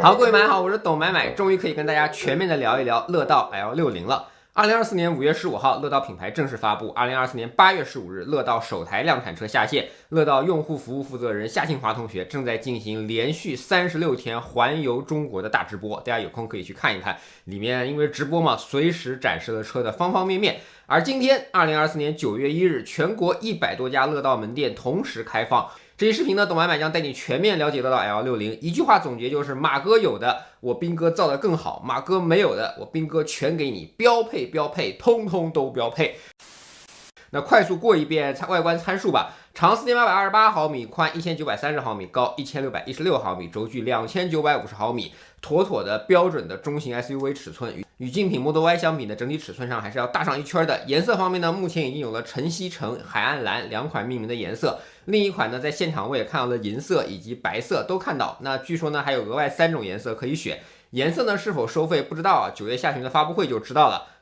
好，各位买好，我是董买买，终于可以跟大家全面的聊一聊乐道 L60了。2024年5月15号，乐道品牌正式发布。2024年8月15日，乐道首台量产车下线。乐道用户服务负责人夏庆华同学正在进行连续36天环游中国的大直播，大家有空可以去看一看。里面因为直播嘛，随时展示了车的方方面面。而今天2024年9月1日，全国100多家乐道门店同时开放。这期视频呢，董买买将带你全面了解乐道 L60。一句话总结就是：马哥有的，我斌哥造得更好；马哥没有的，我斌哥全给你标配，通通都标配。那快速过一遍外观参数吧。长4828毫米，宽1930毫米，高1616毫米，轴距2950毫米，妥妥的标准的中型 SUV 尺寸。与竞品 Model Y 相比呢，整体尺寸上还是要大上一圈的。颜色方面呢，目前已经有了晨曦橙、海岸蓝两款命名的颜色，另一款呢，在现场我也看到了银色以及白色都看到。那据说呢，还有额外3种颜色可以选。颜色呢是否收费不知道啊，9月下旬的发布会就知道了。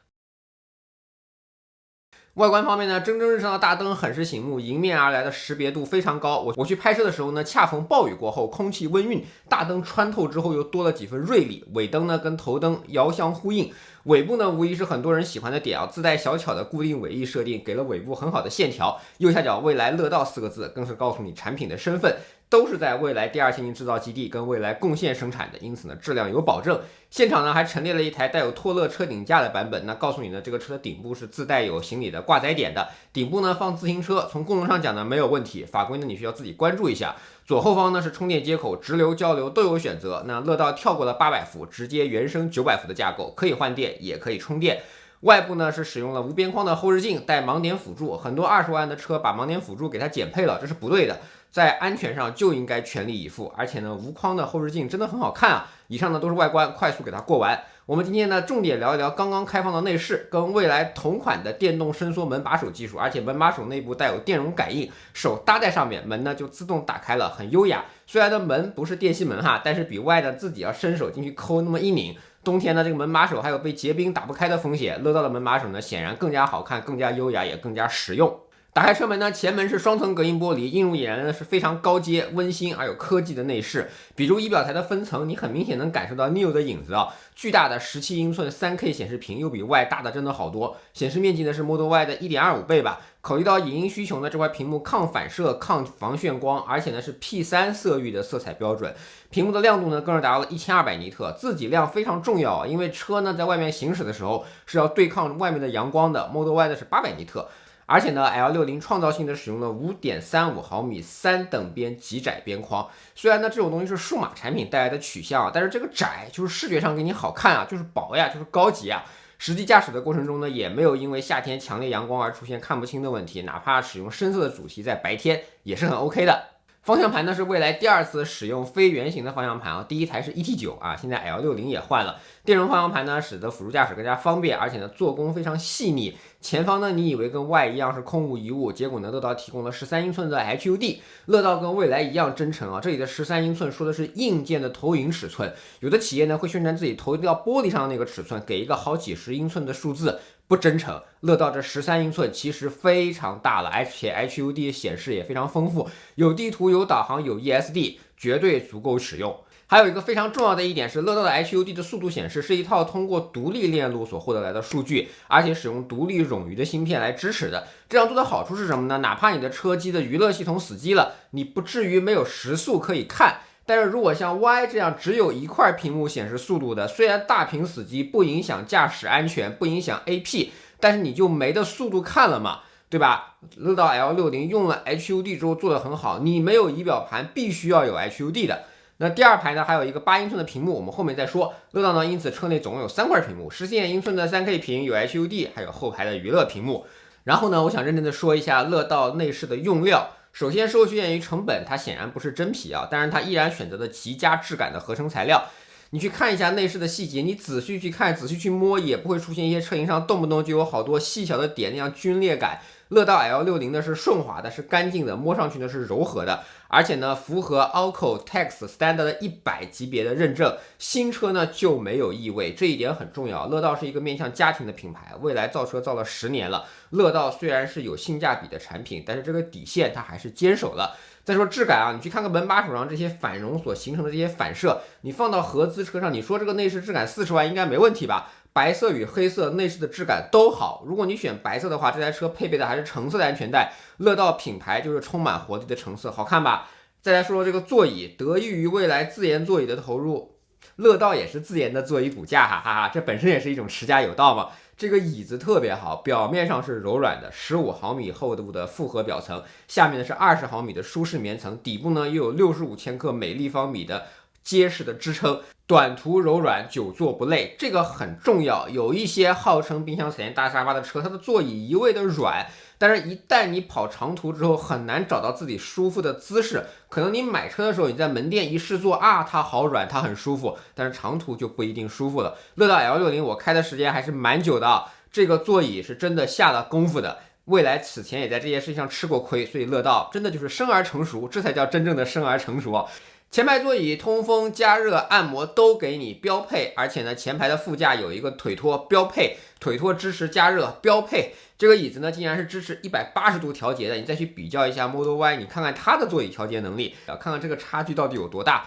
外观方面呢，蒸蒸日上的大灯很是醒目，迎面而来的识别度非常高。我去拍摄的时候呢，恰逢暴雨过后，空气温煦，大灯穿透之后又多了几分锐利。尾灯呢跟头灯遥相呼应，尾部呢无疑是很多人喜欢的点啊，自带小巧的固定尾翼设定，给了尾部很好的线条。右下角未来乐道4个字，更是告诉你产品的身份。都是在未来第2先进制造基地跟未来贡献生产的，因此呢质量有保证。现场呢还陈列了一台带有托勒车顶架的版本，那告诉你呢这个车的顶部是自带有行李的挂载点的，顶部呢放自行车，从功能上讲呢没有问题，法规呢你需要自己关注一下。左后方呢是充电接口，直流交流都有选择。那乐道跳过了800伏，直接原生900伏的架构，可以换电也可以充电。外部呢是使用了无边框的后视镜，带盲点辅助，很多20万的车把盲点辅助给它减配了，这是不对的。在安全上就应该全力以赴，而且呢，无框的后视镜真的很好看啊！以上呢都是外观，快速给它过完。我们今天呢重点聊一聊刚刚开放的内饰，跟未来同款的电动伸缩门把手技术，而且门把手内部带有电容感应，手搭在上面，门呢就自动打开了，很优雅。虽然呢门不是电吸门哈，但是比外的自己要伸手进去抠那么一拧。冬天呢，这个门把手还有被结冰打不开的风险，乐道的门把手呢显然更加好看，更加优雅，也更加实用。打开车门呢，前门是双层隔音玻璃，映入眼帘的是非常高阶、温馨而有科技的内饰。比如仪表台的分层，你很明显能感受到 Neo 的影子啊。巨大的17英寸 3K 显示屏又比 Y 大的真的好多，显示面积呢是 Model Y 的 1.25 倍吧。考虑到影音需求呢，这块屏幕抗反射、抗防眩光，而且呢是 P3 色域的色彩标准。屏幕的亮度呢更是达到了1200尼特，自己亮非常重要啊，因为车呢在外面行驶的时候是要对抗外面的阳光的。Model Y 的是800尼特。而且呢 ，L60 创造性的使用了 5.35 毫米3等边极窄边框。虽然呢这种东西是数码产品带来的取向啊，但是这个窄就是视觉上给你好看啊，就是薄呀，就是高级啊。实际驾驶的过程中呢，也没有因为夏天强烈阳光而出现看不清的问题，哪怕使用深色的主题在白天也是很 OK 的。方向盘呢是未来第2次使用非圆形的方向盘啊，第一台是 ET9 啊，现在 L60 也换了电容方向盘呢，使得辅助驾驶更加方便，而且呢做工非常细腻。前方呢你以为跟 Y 一样是空无一物，结果呢乐道提供了13英寸的 HUD， 乐道跟未来一样真诚啊，这里的13英寸说的是硬件的投影尺寸，有的企业呢会宣传自己投到玻璃上的那个尺寸，给一个好几十英寸的数字。不真诚，乐道这13英寸其实非常大了，而且 HUD 显示也非常丰富，有地图、有导航、有 ESD， 绝对足够使用。还有一个非常重要的一点是，乐道的 HUD 的速度显示是一套通过独立链路所获得来的数据，而且使用独立冗余的芯片来支持的。这样做的好处是什么呢？哪怕你的车机的娱乐系统死机了，你不至于没有时速可以看。但是如果像 Y 这样只有一块屏幕显示速度的，虽然大屏死机不影响驾驶安全，不影响 AP， 但是你就没得速度看了嘛，对吧？乐道 L60 用了 HUD 之后做得很好，你没有仪表盘必须要有 HUD 的。那第2排呢还有一个8英寸的屏幕，我们后面再说。乐道呢因此车内总共有3块屏幕，17英寸的 3K 屏，有 HUD， 还有后排的娱乐屏幕。然后呢我想认真的说一下乐道内饰的用料。首先受限于成本，它显然不是真皮啊，但是它依然选择了极佳质感的合成材料。你去看一下内饰的细节，你仔细去看，仔细去摸，也不会出现一些车型上动不动就有好多细小的点那样皲裂感。乐道 L60 呢是顺滑的，是干净的，摸上去呢是柔和的，而且呢符合 Alcaltex Standard 100级别的认证。新车呢就没有异味，这一点很重要。乐道是一个面向家庭的品牌，未来造车造了10年了，乐道虽然是有性价比的产品，但是这个底线它还是坚守了。再说质感啊，你去看看门把手上这些反绒所形成的这些反射，你放到合资车上，你说这个内饰质感40万应该没问题吧？白色与黑色内饰的质感都好。如果你选白色的话，这台车配备的还是橙色的安全带。乐道品牌就是充满活力的橙色，好看吧？再来说说这个座椅，得益于未来自研座椅的投入，乐道也是自研的座椅骨架，哈哈哈，这本身也是一种持家有道嘛。这个椅子特别好，表面上是柔软的，15毫米厚度的复合表层，下面呢是20毫米的舒适棉层，底部呢又有65千克每立方米的结实的支撑，短途柔软，久坐不累，这个很重要。有一些号称冰箱彩电大沙发的车，它的座椅一味的软，但是一旦你跑长途之后，很难找到自己舒服的姿势。可能你买车的时候，你在门店一试坐啊，它好软，它很舒服，但是长途就不一定舒服了。乐道 L60 我开的时间还是蛮久的，这个座椅是真的下了功夫的。未来此前也在这件事情上吃过亏，所以乐道真的就是生而成熟，这才叫真正的生而成熟。前排座椅通风、加热、按摩都给你标配，而且呢，前排的副驾有一个腿托标配，腿托支持加热标配。这个椅子呢，竟然是支持180度调节的。你再去比较一下 Model Y， 你看看它的座椅调节能力，看看这个差距到底有多大。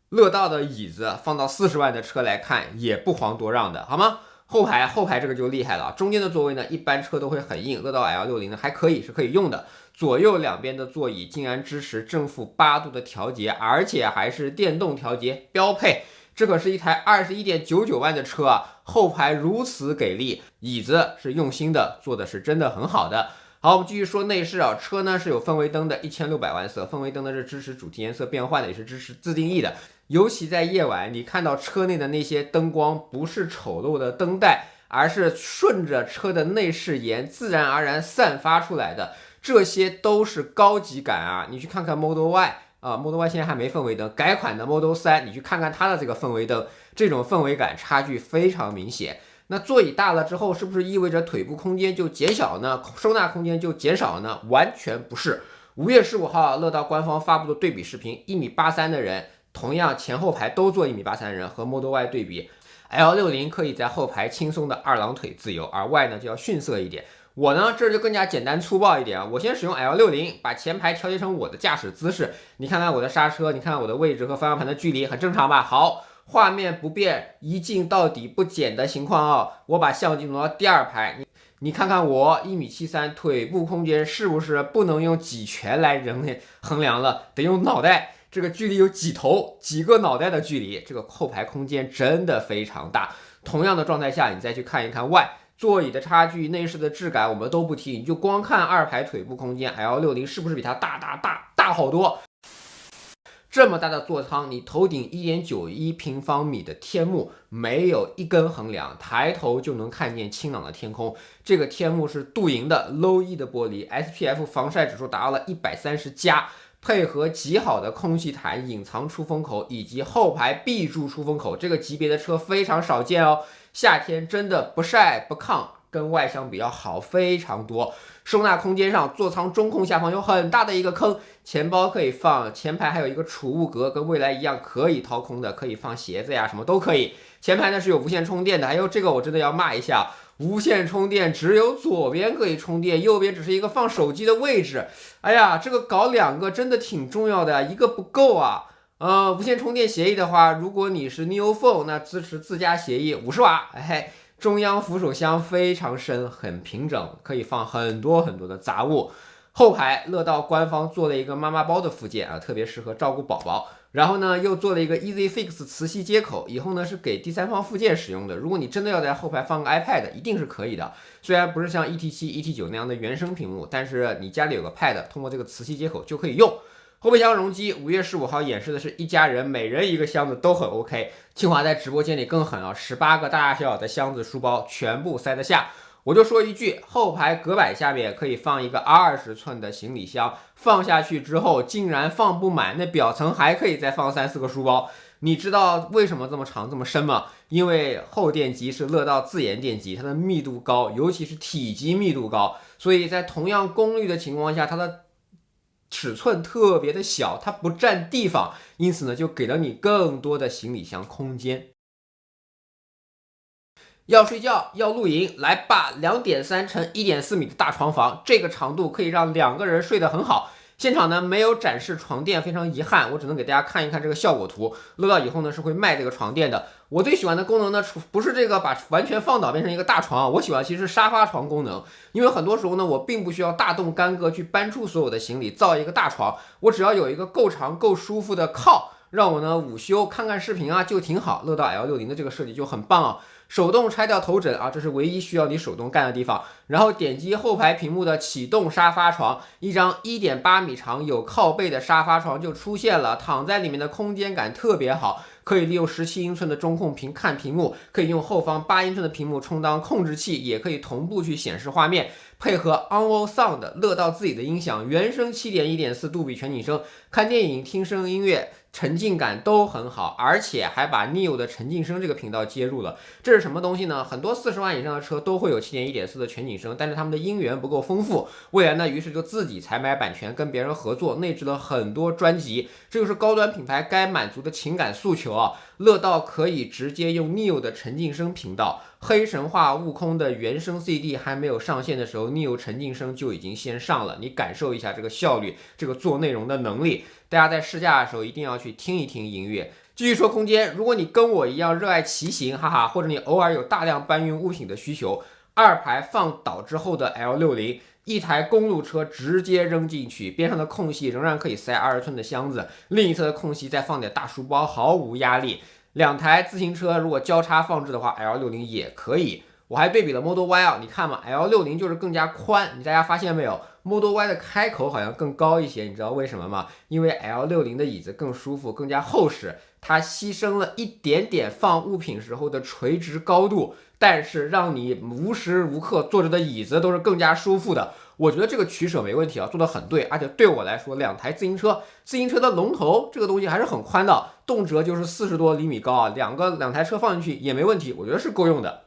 乐道的椅子放到40万的车来看，也不遑多让的，好吗？后排这个就厉害了，中间的座位呢，一般车都会很硬，乐道 L60 呢还可以，是可以用的。左右两边的座椅竟然支持正负8度的调节，而且还是电动调节标配。这可是一台21.99万的车啊，后排如此给力，椅子是用心的，做的是真的很好的。好，我们继续说内饰啊，车呢是有氛围灯的，1600万色，氛围灯呢是支持主题颜色变换的，也是支持自定义的。尤其在夜晚，你看到车内的那些灯光不是丑陋的灯带，而是顺着车的内饰沿自然而然散发出来的，这些都是高级感啊！你去看看 Model Y 啊，Model Y 现在还没氛围灯，改款的 Model 3，你去看看它的这个氛围灯，这种氛围感差距非常明显。那座椅大了之后，是不是意味着腿部空间就减小呢？收纳空间就减少呢？完全不是。5月15号，乐道官方发布的对比视频，1.83米的人，同样前后排都坐1.83米的人和 Model Y 对比 ，L60 可以在后排轻松的二郎腿自由，而 Y 呢就要逊色一点。我呢这就更加简单粗暴一点啊，我先使用 L60 把前排调节成我的驾驶姿势，你看看我的刹车，你看看我的位置和方向盘的距离，很正常吧？好。画面不变，一镜到底不减的情况啊，我把相机挪到第二排，你看看我1.73米，腿部空间是不是不能用几拳来衡量了，得用脑袋，这个距离有几头几个脑袋的距离，这个后排空间真的非常大。同样的状态下，你再去看一看 Y， 座椅的差距、内饰的质感我们都不提，你就光看二排腿部空间 ，L60 是不是比它大好多？这么大的座舱，你头顶1.91平方米的天幕，没有一根横梁，抬头就能看见清朗的天空。这个天幕是镀银的 Low E 的玻璃 ，SPF 防晒指数达到了130+，配合极好的空气毯、隐藏出风口以及后排壁柱出风口，这个级别的车非常少见哦。夏天真的不晒不抗，跟外相比要好非常多。收纳空间上，座舱中控下方有很大的一个坑，钱包可以放，前排还有一个储物格，跟未来一样可以掏空的，可以放鞋子呀，什么都可以。前排呢是有无线充电的，还有这个我真的要骂一下，无线充电只有左边可以充电，右边只是一个放手机的位置。哎呀，这个搞2个真的挺重要的，一个不够啊。无线充电协议的话，如果你是 Neo Phone， 那支持自家协议50瓦，中央扶手箱非常深，很平整，可以放很多的杂物。后排乐道官方做了一个妈妈包的附件啊，特别适合照顾宝宝。然后呢，又做了一个 EasyFix 磁吸接口，以后呢是给第三方附件使用的。如果你真的要在后排放个 iPad， 一定是可以的。虽然不是像 ET7、ET9 那样的原生屏幕，但是你家里有个 Pad， 通过这个磁吸接口就可以用。后备箱容积5月15号演示的是一家人每人一个箱子都很 OK。清华在直播间里更狠啊，18个大大小小的箱子书包全部塞得下。我就说一句，后排隔板下面可以放一个20寸的行李箱，放下去之后竟然放不满，那表层还可以再放3、4个书包。你知道为什么这么长这么深吗？因为后电机是乐道自研电机，它的密度高，尤其是体积密度高，所以在同样功率的情况下，它的尺寸特别的小，它不占地方，因此呢就给了你更多的行李箱空间。要睡觉要露营，来吧！2.3乘1.4米的大床房，这个长度可以让2个人睡得很好。现场呢没有展示床垫，非常遗憾，我只能给大家看一看这个效果图。乐道以后呢是会卖这个床垫的。我最喜欢的功能呢，不是这个把完全放倒变成一个大床，我喜欢其实是沙发床功能，因为很多时候呢，我并不需要大动干戈去搬出所有的行李造一个大床，我只要有一个够长够舒服的靠，让我呢午休看看视频啊就挺好。乐道 L60 的这个设计就很棒啊。手动拆掉头枕啊，这是唯一需要你手动干的地方。然后点击后排屏幕的启动沙发床，一张1.8米长有靠背的沙发床就出现了，躺在里面的空间感特别好。可以利用17英寸的中控屏看屏幕，可以用后方8英寸的屏幕充当控制器，也可以同步去显示画面。配合 OnVO Sound 乐道自己的音响，原声7.1.4杜比全景声，看电影、听声音乐，沉浸感都很好，而且还把 Neo 的沉浸声这个频道接入了。这是什么东西呢？很多40万以上的车都会有7.1.4的全景声，但是他们的音源不够丰富。蔚来呢，于是就自己采买版权，跟别人合作，内置了很多专辑。这就是高端品牌该满足的情感诉求啊！乐道可以直接用 Neo 的沉浸声频道。黑神话悟空的原声 CD 还没有上线的时候 ，Neo 沉浸声就已经先上了，你感受一下这个效率，这个做内容的能力。大家在试驾的时候一定要去听一听音乐。继续说空间，如果你跟我一样热爱骑行，哈哈，或者你偶尔有大量搬运物品的需求，二排放倒之后的 L60。一台公路车直接扔进去，边上的空隙仍然可以塞20寸的箱子，另一侧的空隙再放点大书包，毫无压力。2台自行车如果交叉放置的话 ，L60 也可以。我还对比了 Model Y 啊，你看嘛 ，L60 就是更加宽，大家发现没有 ？Model Y 的开口好像更高一些，你知道为什么吗？因为 L60 的椅子更舒服，更加厚实，它牺牲了一点点放物品时候的垂直高度。但是让你无时无刻坐着的椅子都是更加舒服的，我觉得这个取舍没问题啊，做得很对。而且对我来说，2台自行车的龙头这个东西还是很宽的，动辄就是40多厘米高啊，两台车放进去也没问题，我觉得是够用的。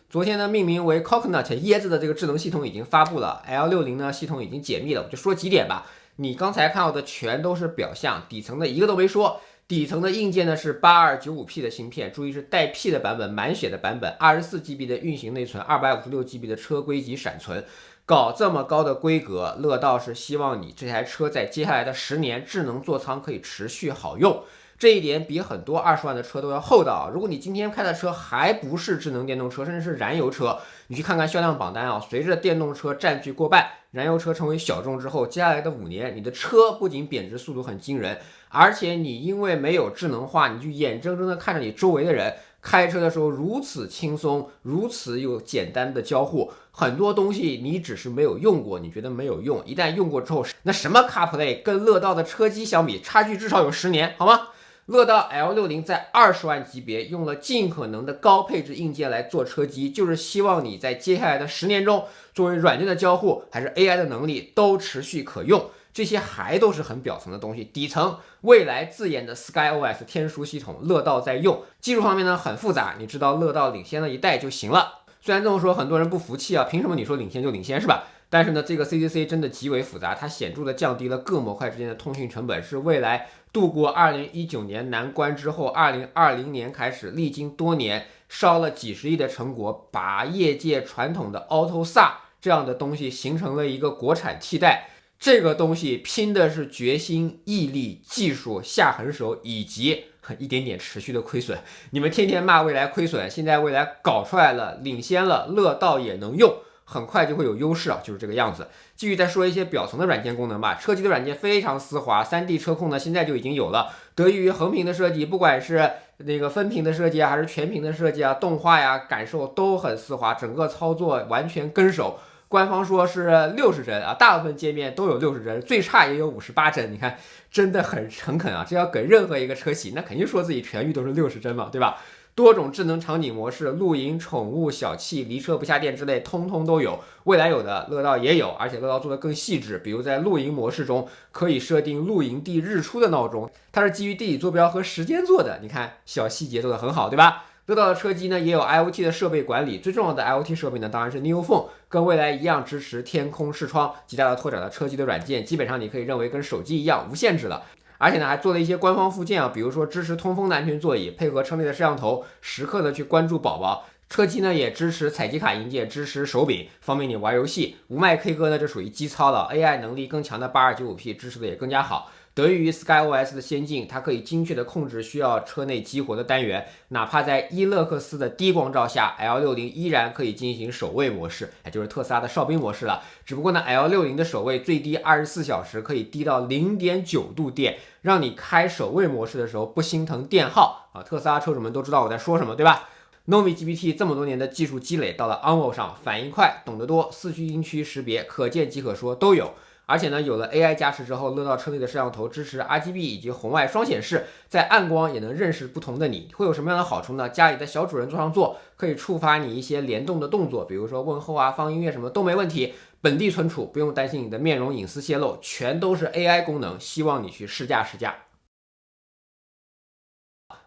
昨天呢，命名为 Coconut 椰子的这个智能系统已经发布了 ，L60 呢系统已经解密了，我就说几点吧。你刚才看到的全都是表象，底层的一个都没说。底层的硬件呢是 8295P 的芯片，注意是带 P 的版本，满血的版本，24GB 的运行内存，256GB 的车规级闪存。搞这么高的规格，乐道是希望你这台车在接下来的10年智能座舱可以持续好用。这一点比很多20万的车都要厚道。如果你今天开的车还不是智能电动车，甚至是燃油车，你去看看销量榜单啊，随着电动车占据过半，燃油车成为小众之后，接下来的5年，你的车不仅贬值速度很惊人，而且你因为没有智能化，你就眼睁睁的看着你周围的人开车的时候如此轻松，如此有简单的交互，很多东西你只是没有用过，你觉得没有用，一旦用过之后，那什么 CarPlay 跟乐道的车机相比，差距至少有10年，好吗？乐道 L60 在20万级别用了尽可能的高配置硬件来做车机，就是希望你在接下来的10年中，作为软件的交互还是 AI 的能力都持续可用。这些还都是很表层的东西，底层未来自研的 SkyOS 天书系统，乐道在用。技术方面呢很复杂，你知道乐道领先了一代就行了。虽然这么说，很多人不服气啊，凭什么你说领先就领先是吧？但是呢，这个 CCC 真的极为复杂，它显著的降低了各模块之间的通讯成本，是未来度过2019年难关之后，2020年开始历经多年烧了几十亿的成果，把业界传统的 AutoSAR 这样的东西形成了一个国产替代。这个东西拼的是决心、毅力、技术、下狠手以及一点点持续的亏损。你们天天骂未来亏损，现在未来搞出来了，领先了，乐道也能用，很快就会有优势啊，就是这个样子。继续再说一些表层的软件功能吧。车机的软件非常丝滑，3D 车控呢现在就已经有了，得益于横屏的设计，不管是那个分屏的设计啊，还是全屏的设计啊，动画呀，感受都很丝滑，整个操作完全跟手。官方说是60帧啊，大部分界面都有60帧，最差也有58帧。你看，真的很诚恳啊！这要给任何一个车企，那肯定说自己全域都是60帧嘛，对吧？多种智能场景模式，露营、宠物、小气、离车不下电之类，通通都有。未来有的，乐道也有，而且乐道做的更细致，比如在露营模式中可以设定露营地日出的闹钟，它是基于地理坐标和时间做的。你看小细节做的很好，对吧？乐道的车机呢也有 IoT 的设备管理，最重要的 IoT 设备呢当然是 Neo Phone， 跟未来一样支持天空视窗，极大的拓展了车机的软件，基本上你可以认为跟手机一样无限制了。而且呢，还做了一些官方附件啊，比如说支持通风的安全座椅，配合车内的摄像头，时刻的去关注宝宝。车机呢也支持采集卡硬件，支持手柄，方便你玩游戏。无麦 K 歌呢，这属于基操了 ，AI 能力更强的 8295P 支持的也更加好。得益于 SkyOS 的先进，它可以精确的控制需要车内激活的单元，哪怕在伊勒克斯的低光照下 ，L60 依然可以进行守卫模式，也就是特斯拉的哨兵模式了。只不过呢 ，L60 的守卫最低24小时可以低到 0.9 度电，让你开守卫模式的时候不心疼电耗啊。特斯拉车主们都知道我在说什么，对吧？Novi GPT 这么多年的技术积累到了 Onvo 上，反应快，懂得多，4驱音区识别，可见即可说都有。而且呢，有了 AI 加持之后，乐道车内的摄像头支持 RGB 以及红外双显示，在暗光也能认识不同的你。会有什么样的好处呢？家里的小主人坐上座，可以触发你一些联动的动作，比如说问候啊、放音乐什么都没问题。本地存储，不用担心你的面容隐私泄露，全都是 AI 功能，希望你去试驾试驾。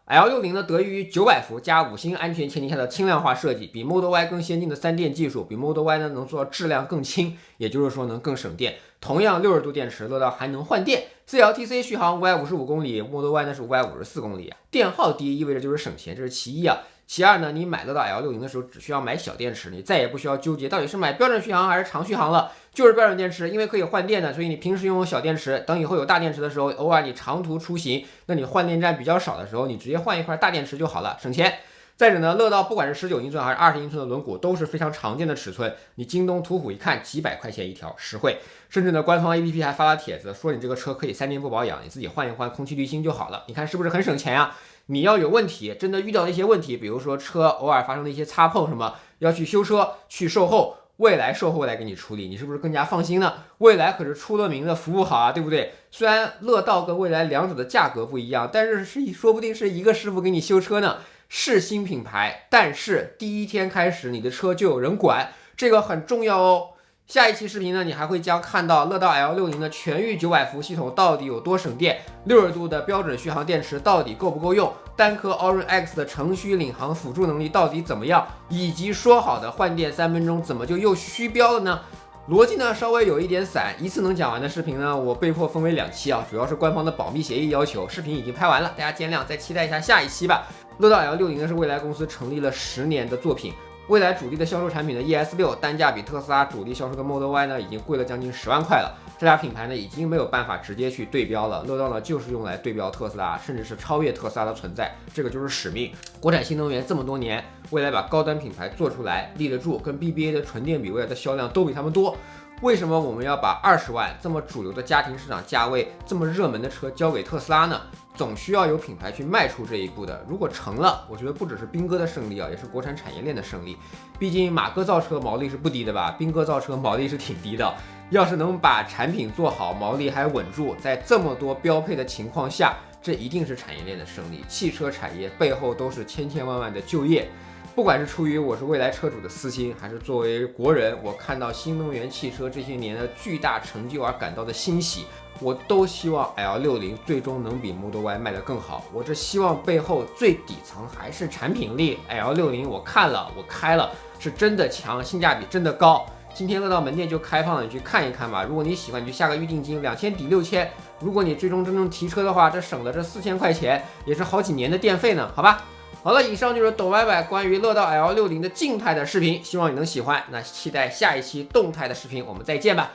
L60 呢，得益于900伏加5星安全前提下的轻量化设计，比 Model Y 更先进的3电技术，比 Model Y 呢能做到质量更轻，也就是说能更省电。同样60度电池，乐道还能换电。CLTC 续航555公里 ，Model Y 呢是554公里。电耗低意味着就是省钱，这是其一啊。其二呢，你买乐道 L60 的时候只需要买小电池，你再也不需要纠结到底是买标准续航还是长续航了，就是标准电池，因为可以换电的，所以你平时用小电池，等以后有大电池的时候，偶尔你长途出行，那你换电站比较少的时候，你直接换一块大电池就好了，省钱。再者呢，乐道不管是19英寸还是20英寸的轮毂都是非常常见的尺寸，你京东途虎一看几百块钱一条，实惠。甚至呢，官方 APP 还发了帖子说你这个车可以3年不保养，你自己换一换空气滤芯就好了。你看是不是很省钱啊？你要有问题，真的遇到一些问题，比如说车偶尔发生的一些擦碰什么，要去修车去售后，未来售后来给你处理，你是不是更加放心呢？未来可是出了名的服务好啊，对不对？虽然乐道跟未来两者的价格不一样，但是说不定是一个师傅给你修车呢。是新品牌，但是第一天开始你的车就有人管，这个很重要哦。下一期视频呢，你还会将看到乐道 L60 的全域900伏系统到底有多省电，60度的标准续航电池到底够不够用，单颗 Orin X 的程序领航辅助能力到底怎么样，以及说好的换电3分钟怎么就又虚标了呢？逻辑呢稍微有一点散，一次能讲完的视频呢，我被迫分为2期啊，主要是官方的保密协议要求，视频已经拍完了，大家见谅，再期待一下下一期吧。乐道 L60 呢是蔚来公司成立了10年的作品，蔚来主力的销售产品的 ES6 单价比特斯拉主力销售的 Model Y 呢已经贵了将近10万块了，这俩品牌呢已经没有办法直接去对标了，乐道呢就是用来对标特斯拉，甚至是超越特斯拉的存在，这个就是使命。国产新能源这么多年，蔚来把高端品牌做出来，立得住，跟 BBA 的纯电比蔚来的销量都比他们多。为什么我们要把20万这么主流的家庭市场价位、这么热门的车交给特斯拉呢？总需要有品牌去迈出这一步的。如果成了，我觉得不只是斌哥的胜利啊，也是国产产业链的胜利。毕竟马哥造车毛利是不低的吧，斌哥造车毛利是挺低的。要是能把产品做好，毛利还稳住，在这么多标配的情况下，这一定是产业链的胜利。汽车产业背后都是千千万万的就业。不管是出于我是蔚来车主的私心，还是作为国人，我看到新能源汽车这些年的巨大成就而感到的欣喜，我都希望 L60 最终能比 Model Y 卖得更好。我这希望背后最底层还是产品力。L60 我看了，我开了，是真的强，性价比真的高。今天乐道门店就开放了，你去看一看吧。如果你喜欢，你就下个预定金，2000抵6000。如果你最终真正提车的话，这省了这4000块钱，也是好几年的电费呢，好吧？好了，以上就是抖歪歪关于乐道 L60 的静态的视频，希望你能喜欢。那期待下一期动态的视频，我们再见吧。